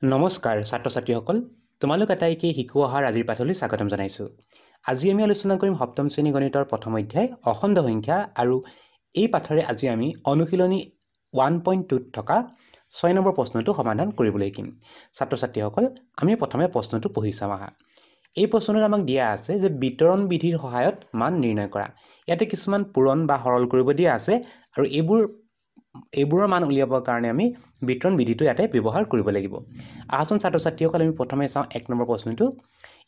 নমস্কাৰ ছাত্ৰ ছাত্ৰীসকল, তোমালোক আটাইকে শিকো অহাৰ আজিৰ পাঠলৈ স্বাগতম জনাইছোঁ। আজি আমি আলোচনা কৰিম সপ্তম শ্ৰেণী গণিতৰ প্ৰথম অধ্যায় অখণ্ড সংখ্যা আৰু এই পাঠৰে আজি আমি অনুশীলনী 1.2ত থকা 6 নম্বৰ প্ৰশ্নটো সমাধান কৰিবলৈ শিকিম। ছাত্ৰ ছাত্ৰীসকল, আমি প্ৰথমে প্ৰশ্নটো পঢ়ি চাম আহা। এই প্ৰশ্নটোত আমাক দিয়া আছে যে বিতৰণ বিধিৰ সহায়ত মান নিৰ্ণয় কৰা। ইয়াতে কিছুমান পূৰণ বা সৰল কৰিব দিয়া আছে আৰু এইবোৰৰ মান উলিয়াবৰ কাৰণে আমি বিতৰণ বিধিটো ইয়াতে ব্যৱহাৰ কৰিব লাগিব। আহাচোন ছাত্ৰ ছাত্ৰীসকল, আমি প্ৰথমে চাওঁ 1 নম্বৰ প্ৰশ্নটো।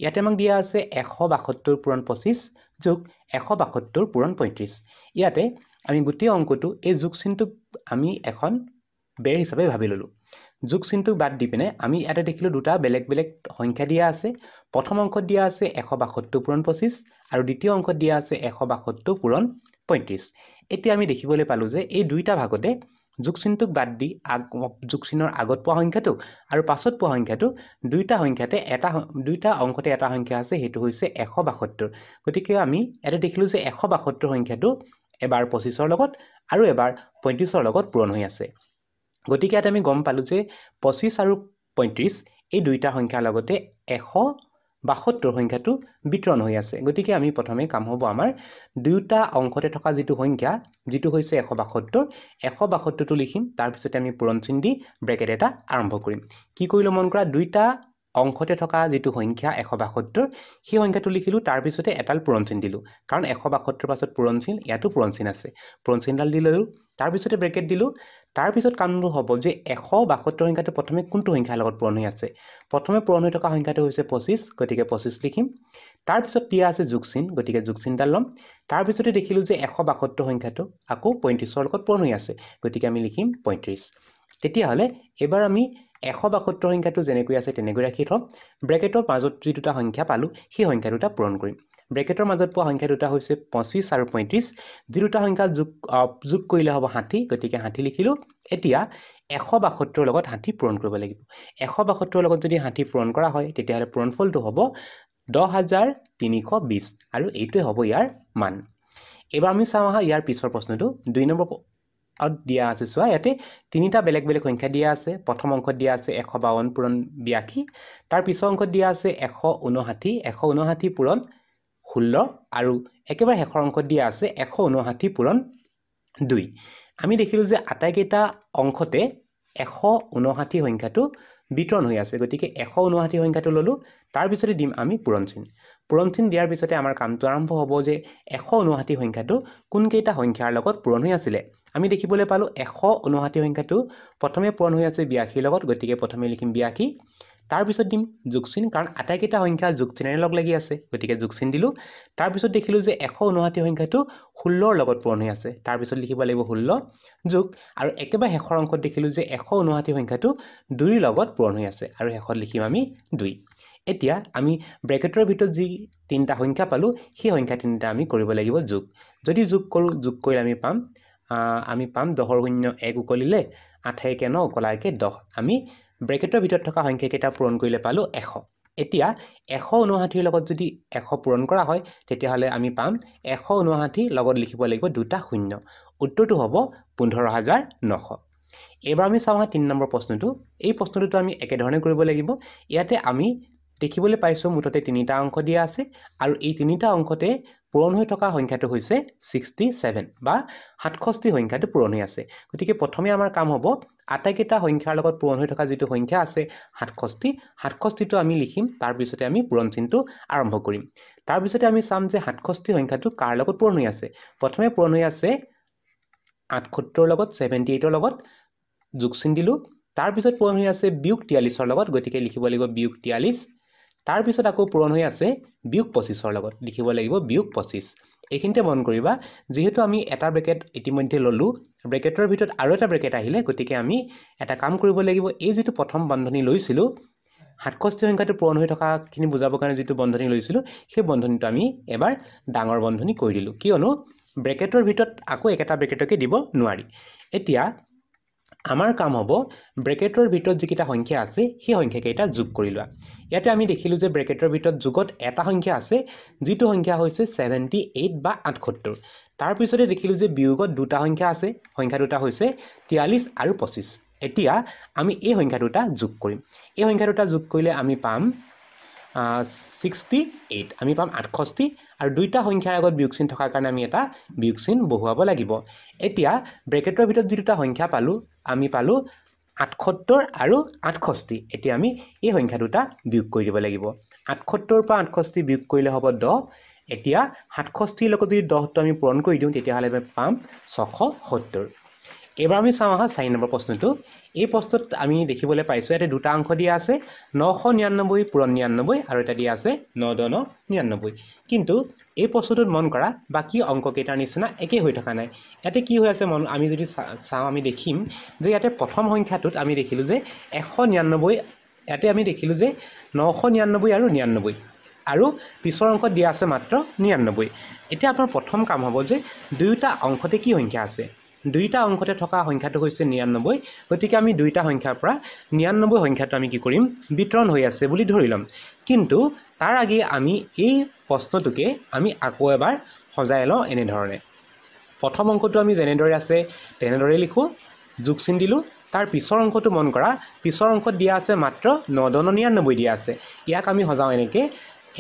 ইয়াতে আমাক দিয়া আছে 172 পূৰণ 25 যোগ 172 পূৰণ 35। ইয়াতে আমি গোটেই অংকটো এই যোগ চিনটোক আমি এখন বেৰ হিচাপে ভাবি ল'লোঁ। যোগ চিনটোক বাদ দি পিনে আমি ইয়াতে দেখিলোঁ দুটা বেলেগ বেলেগ সংখ্যা দিয়া আছে। প্ৰথম অংকত দিয়া আছে 172 পূৰণ 25 আৰু দ্বিতীয় অংকত দিয়া আছে 172 পূৰণ 35। এতিয়া আমি দেখিবলৈ পালোঁ যে এই দুইটা ভাগতে যোগ চিনটোক বাদ দি যোগ চিনৰ আগত পোৱা সংখ্যাটো আৰু পাছত পোৱা সংখ্যাটো দুইটা অংকতে এটা সংখ্যা আছে, সেইটো হৈছে 172। গতিকে আমি ইয়াতে দেখিলোঁ যে 172 সংখ্যাটো এবাৰ 25ৰ লগত আৰু এবাৰ 35ৰ লগত পূৰণ হৈ আছে। গতিকে ইয়াতে আমি গম পালোঁ যে 25 আৰু 35 এই দুইটা সংখ্যাৰ লগতে 172 সংখ্যাটো বিতৰণ হৈ আছে। গতিকে আমি প্ৰথমে কাম হ'ব আমাৰ দুয়োটা অংকতে থকা যিটো সংখ্যা, যিটো হৈছে 172টো লিখিম। তাৰপিছতে আমি পূৰণ চিন দি ব্ৰেকেট এটা আৰম্ভ কৰিম। কি কৰিলোঁ মন কৰা, দুইটা অংকতে থকা যিটো সংখ্যা 172 সেই সংখ্যাটো লিখিলোঁ, তাৰপিছতে এডাল পূৰণ চিন দিলোঁ। কাৰণ 172ৰ পাছত পূৰণ চিন, ইয়াতো পূৰণ চিন আছে, পূৰণ চিনডাল দি ল'লোঁ। তাৰপিছতে ব্ৰেকেট দিলোঁ। তাৰপিছত কামটো হ'ব যে 172 সংখ্যাটো প্ৰথমে কোনটো সংখ্যাৰ লগত পূৰণ হৈ আছে। প্ৰথমে পূৰণ হৈ থকা সংখ্যাটো হৈছে 25, গতিকে 25 লিখিম। তাৰপিছত দিয়া আছে যোগ চিন, গতিকে যোগ চিনডাল ল'ম। তাৰপিছতে দেখিলোঁ যে 172 সংখ্যাটো আকৌ 35ৰ লগত পূৰণ হৈ আছে, গতিকে আমি লিখিম 35। তেতিয়াহ'লে এইবাৰ আমি 172 সংখ্যাটো যেনেকৈ আছে তেনেকৈ ৰাখি থ'ম। ব্ৰেকেটৰ মাজত যি দুটা সংখ্যা পালোঁ সেই সংখ্যা দুটা পূৰণ কৰিম। ব্ৰেকেটৰ মাজত পোৱা সংখ্যা দুটা হৈছে 25 আৰু 35। যি দুটা সংখ্যা যোগ কৰিলে হ'ব 60, গতিকে 60 লিখিলোঁ। এতিয়া 172ৰ লগত 60 পূৰণ কৰিব লাগিব। 172ৰ লগত যদি 60 পূৰণ কৰা হয় তেতিয়াহ'লে পূৰণফলটো হ'ব 10,320 আৰু এইটোৱে হ'ব ইয়াৰ মান। এইবাৰ আমি চাওঁ আহা ইয়াৰ পিছৰ প্ৰশ্নটো। 2 নম্বৰ দিয়া আছে, চোৱা ইয়াতে তিনিটা বেলেগ বেলেগ সংখ্যা দিয়া আছে। প্ৰথম অংকত দিয়া আছে 152 পূৰণ 82, তাৰ পিছৰ অংকত দিয়া আছে 159 পূৰণ 16 আৰু একেবাৰে শেষৰ অংকত দিয়া আছে 159 পূৰণ 2। আমি দেখিলোঁ যে আটাইকেইটা অংকতে 159 সংখ্যাটো বিতৰণ হৈ আছে, গতিকে 159 সংখ্যাটো ল'লোঁ। তাৰপিছতে দিম আমি পূৰণ চিন। পূৰণ চিন দিয়াৰ পিছতে আমাৰ কামটো আৰম্ভ হ'ব যে 159 সংখ্যাটো কোনকেইটা সংখ্যাৰ লগত পূৰণ হৈ আছিলে। আমি দেখিবলৈ পালোঁ 159 সংখ্যাটো প্ৰথমে পূৰণ হৈ আছে 82ৰ লগত, গতিকে প্ৰথমে লিখিম 82। তাৰপিছত দিম যোগ চিন, কাৰণ আটাইকেইটা সংখ্যা যোগ চিনেৰে লগ লাগি আছে, গতিকে যোগ চিন দিলোঁ। তাৰপিছত দেখিলোঁ যে 159 সংখ্যাটো 16ৰ লগত পূৰণ হৈ আছে, তাৰপিছত লিখিব লাগিব 16 যোগ, আৰু একেবাৰে শেষৰ অংকত দেখিলোঁ যে 159 সংখ্যাটো 2ৰ লগত পূৰণ হৈ আছে আৰু শেষত লিখিম আমি 2। এতিয়া আমি ব্ৰেকেটৰ ভিতৰত যি তিনিটা সংখ্যা পালোঁ সেই সংখ্যা তিনিটা আমি কৰিব লাগিব যোগ। যদি যোগ কৰোঁ, যোগ কৰিলে আমি পাম 10ৰ শূন্য 1 উকলিলে 8 একে 9 উকলা একে 10। আমি ব্ৰেকেটৰ ভিতৰত থকা সংখ্যাকেইটা পূৰণ কৰিলে পালোঁ 100। এতিয়া 159ৰ লগত যদি 100 পূৰণ কৰা হয় তেতিয়াহ'লে আমি পাম 159 লগত লিখিব লাগিব দুটা শূন্য। উত্তৰটো হ'ব 15,900। এইবাৰ আমি চাওঁ 3 নম্বৰ প্ৰশ্নটো। এই প্ৰশ্নটোতো আমি একেধৰণে কৰিব লাগিব। ইয়াতে আমি দেখিবলৈ পাইছোঁ মুঠতে তিনিটা অংক দিয়া আছে আৰু এই তিনিটা অংকতে পূৰণ হৈ থকা সংখ্যাটো হৈছে 67 বা 67 সংখ্যাটো পূৰণ হৈ আছে। গতিকে প্ৰথমে আমাৰ কাম হ'ব আটাইকেইটা সংখ্যাৰ লগত পূৰণ হৈ থকা যিটো সংখ্যা আছে 67টো আমি লিখিম। তাৰপিছতে আমি পূৰণ চিনটো আৰম্ভ কৰিম। তাৰপিছতে আমি চাম যে 67 সংখ্যাটো কাৰ লগত পূৰণ হৈ আছে। প্ৰথমে পূৰণ হৈ আছে 78ৰ লগত, 78ৰ লগত, যোগ চিন দিলোঁ। তাৰপিছত পূৰণ হৈ আছে বিয়োগ 43ৰ লগত, গতিকে লিখিব লাগিব বিয়োগ 43। তাৰপিছত আকৌ পূৰণ হৈ আছে বিয়োগ 25ৰ লগত, লিখিব লাগিব বিয়োগ 25। এইখিনিতে মন কৰিবা, যিহেতু আমি এটা ব্ৰেকেট ইতিমধ্যে ল'লোঁ, ব্ৰেকেটৰ ভিতৰত আৰু এটা ব্ৰেকেট আহিলে, গতিকে আমি এটা কাম কৰিব লাগিব। এই যিটো প্ৰথম বন্ধনী লৈছিলোঁ, 67 সংখ্যাটো পূৰণ হৈ থকাখিনি বুজাবৰ কাৰণে যিটো বন্ধনী লৈছিলোঁ, সেই বন্ধনীটো আমি এবাৰ ডাঙৰ বন্ধনী কৰি দিলোঁ, কিয়নো ব্ৰেকেটৰ ভিতৰত আকৌ একেটা ব্ৰেকেটকে দিব নোৱাৰি। এতিয়া আমাৰ কাম হ'ব ব্ৰেকেটৰ ভিতৰত যিকেইটা সংখ্যা আছে সেই সংখ্যাকেইটা যোগ কৰি লোৱা। ইয়াতে আমি দেখিলোঁ যে ব্ৰেকেটৰ ভিতৰত যোগত এটা সংখ্যা আছে, যিটো সংখ্যা হৈছে 78 বা 78। তাৰপিছতে দেখিলোঁ যে বিয়োগত দুটা সংখ্যা আছে, সংখ্যা দুটা হৈছে 43 আৰু 25। এতিয়া আমি এই সংখ্যা দুটা যোগ কৰিম এই সংখ্যা দুটা যোগ কৰিলে আমি পাম 68 আমি পাম 68 আৰু দুইটা সংখ্যাৰ আগত বিয়োগ চিন থকাৰ কাৰণে আমি এটা বিয়োগ চিন বহুৱাব লাগিব এতিয়া ব্ৰেকেটৰ ভিতৰত যি দুটা সংখ্যা পালো আমি পালো 78 আৰু 68 এতিয়া আমি এই সংখ্যা দুটা বিয়োগ কৰি দিব লাগিব 78 পৰা 68 বিয়োগ কৰিলে হ'ব 10 এতিয়া 67 লগত যদি 10 টো আমি পূৰণ কৰি দিওঁ তেতিয়া হলে আমি পাম 670 এবাৰ আমি চাওঁ আহা 4 নম্বৰ প্ৰশ্নটো এই প্ৰশ্নত আমি দেখিবলৈ পাইছো ইয়াতে দুটা অংক দিয়া আছে 999 পূৰণ 99 আৰু এটা দিয়া আছে 999 কিন্তু এই প্ৰশ্নটোত মন কৰা বাকি অংক কেইটাৰ নিচিনা একে হৈ থকা নাই ইয়াতে কি হৈ আছে আমি যদি চাওঁ আমি দেখিম যে ইয়াতে প্ৰথম সংখ্যাটোত আমি দেখিলো যে 199 ইয়াতে আমি দেখিলো যে 999 আৰু 99 আৰু পিছৰ অংকত দিয়া আছে মাত্ৰ 99 এতিয়া আপোনাৰ প্ৰথম কাম হ'ব যে দুইটা অংকতে কি সংখ্যা আছে দুইটা অংকতে থকা সংখ্যাটো হৈছে 99 গতিকে আমি দুইটা সংখ্যাৰ পৰা 99 সংখ্যাটো আমি কি কৰিম বিতৰণ হৈ আছে বুলি ধৰি লম কিন্তু তাৰ আগে আমি এই প্ৰশ্নটোকে আমি আকৌ এবাৰ সজাই লওঁ এনে ধৰণে প্ৰথম অংকটো আমি যেনেদৰে আছে তেনেদৰে লিখো যোগ চিন দিলো তাৰ পিছৰ অংকটো মন কৰা পিছৰ অংকত দিয়া আছে মাত্ৰ 999 দিয়া আছে ইয়াক আমি সজাও এনেকে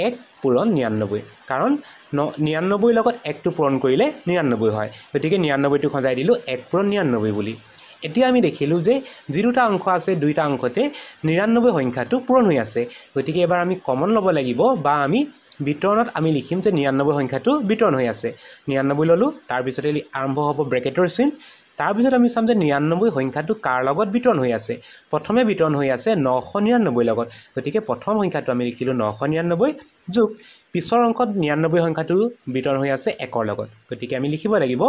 1 পূৰণ 99 কাৰণ 99 লগত 1 টো পূৰণ কৰিলে 99 হয় গতিকে 99 টো সজাই দিলো 1 পূৰণ 99 বুলি এতিয়া আমি দেখিলো যে যি দুটা অংক আছে দুইটা অংকতে 99 সংখ্যাটো পূৰণ হৈ আছে গতিকে এবাৰ আমি কমন ল'ব লাগিব বা আমি বিতৰণত আমি লিখিম যে 99 সংখ্যাটো বিতৰণ হৈ আছে 99 ললো তাৰ পিছতে আৰম্ভ হ'ব ব্ৰেকেটৰ চিন তাৰ পিছত আমি চাম যে 99 সংখ্যাটো কাৰ লগত বিতৰণ হৈ আছে প্ৰথমে বিতৰণ হৈ আছে 999 লগত গতিকে প্ৰথম সংখ্যাটো আমি লিখিলো 999 যোগ পিছৰ অংকত 99 সংখ্যাটো বিতৰণ হৈ আছে 1 ৰ লগত গতিকে আমি লিখিব লাগিব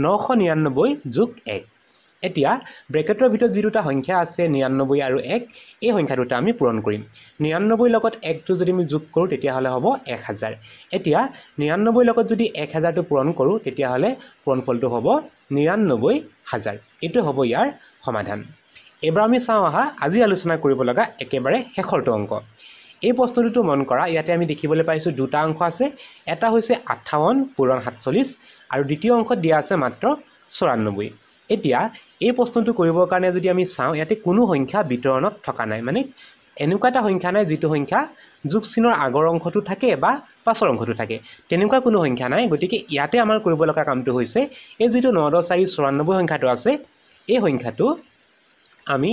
999 যোগ 1 এতিয়া ব্ৰেকেটৰ ভিতৰত যি দুটা সংখ্যা আছে 99 আৰু 1 এই সংখ্যা দুটা আমি পূৰণ কৰিম 99 লগত 1 টো যদি আমি যোগ কৰো তেতিয়া হলে হ'ব 1000 এতিয়া 99 লগত যদি 1000 টো পূৰণ কৰো তেতিয়া হলে পূৰণফলটো হ'ব 99000 এটো হ'ব ইয়াৰ সমাধান এবাৰ আমি চাওঁ আহা আজি আলোচনা কৰিব লগা একেবাৰে শেষৰটো অংক এই প্ৰশ্নটো মন কৰা ইয়াতে আমি দেখিবলৈ পাইছো দুটা অংক আছে এটা হৈছে 58 পূৰণ 47 আৰু দ্বিতীয় অংকত দিয়া আছে মাত্ৰ 94 এতিয়া এই প্ৰশ্নটো কৰিবৰ কাৰণে যদি আমি চাওঁ ইয়াতে কোনো সংখ্যা বিতৰণত থকা নাই মানে এনেকুৱা এটা সংখ্যা নাই যিটো সংখ্যা যোগ চিনৰ আগৰ অংকটো থাকে বা পাছৰ অংকটো থাকে তেনেকুৱা কোনো সংখ্যা নাই গতিকে ইয়াতে আমাৰ কৰিব লগা কামটো হৈছে এই যিটো 9,494 সংখ্যাটো আছে এই সংখ্যাটো আমি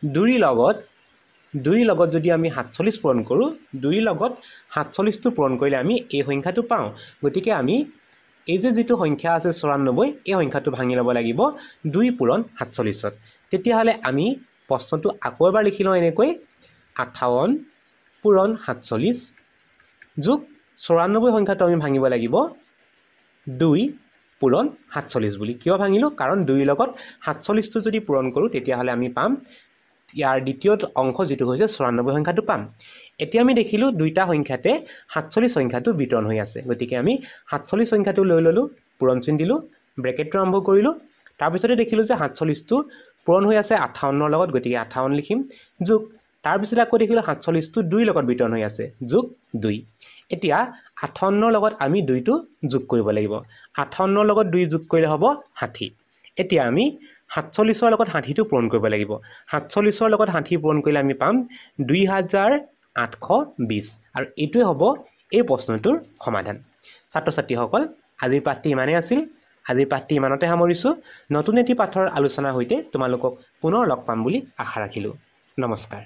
2 লগত যদি আমি 47 পূৰণ কৰো 2 লগত 47 টো পূৰণ কৰিলে আমি এই সংখ্যাটো পাওঁ গতিকে আমি এই যে যিটো সংখ্যা আছে 94 এই সংখ্যাটো ভাঙি ল'ব লাগিব 2 পূৰণ 47ত তেতিয়া হলে আমি প্ৰশ্নটো আকৌ এবাৰ লিখি লওঁ এনেকৈ 58 পূৰণ 47 যোগ 94 সংখ্যাটো আমি ভাঙিব লাগিব 2 পূৰণ 47 বুলি কিয় ভাঙিলো কাৰণ 2 লগত 47 টো যদি পূৰণ কৰো তেতিয়া হলে আমি পাম ইয়াৰ দ্বিতীয় অংক যেটো হৈছে 94 সংখ্যাটো পাম এতিয়া আমি দেখিলো দুইটা সংখ্যাতে 47 সংখ্যাটো বিতৰণ হৈ আছে গতিকে আমি 47 সংখ্যাটো লৈ ললো পূৰণ চিন দিলো ব্ৰেকেটটো আৰম্ভ কৰিলো তাৰ পিছতে দেখিলো যে 47 টো পূৰণ হৈ আছে 58 ৰ লগত গতিকে 58 লিখিম যোগ তাৰ পিছতে আকৌ দেখিলো 47 টো 2 লগত বিতৰণ হৈ আছে যোগ 2 এতিয়া 58 ৰ লগত আমি 2 টো যোগ কৰিব লাগিব 58 ৰ লগত 2 যোগ কৰিলে হ'ব 60 এতিয়া আমি 47 ৰ লগত 60 টো পূৰণ কৰিব লাগিব 47 ৰ লগত 60 পূৰণ কৰিলে আমি পাম 2820 আৰু এইটোৱে হ'ব এই প্ৰশ্নটোৰ সমাধান ছাত্ৰ ছাত্ৰীসকল আজিৰ পাঠটি ইমানেই আছিল আজিৰ পাঠটি ইমানতে সামৰিছো নতুন এটি পাঠৰ আলোচনাৰ সৈতে তোমালোকক পুনৰ লগ পাম বুলি আশা ৰাখিলো নমস্কাৰ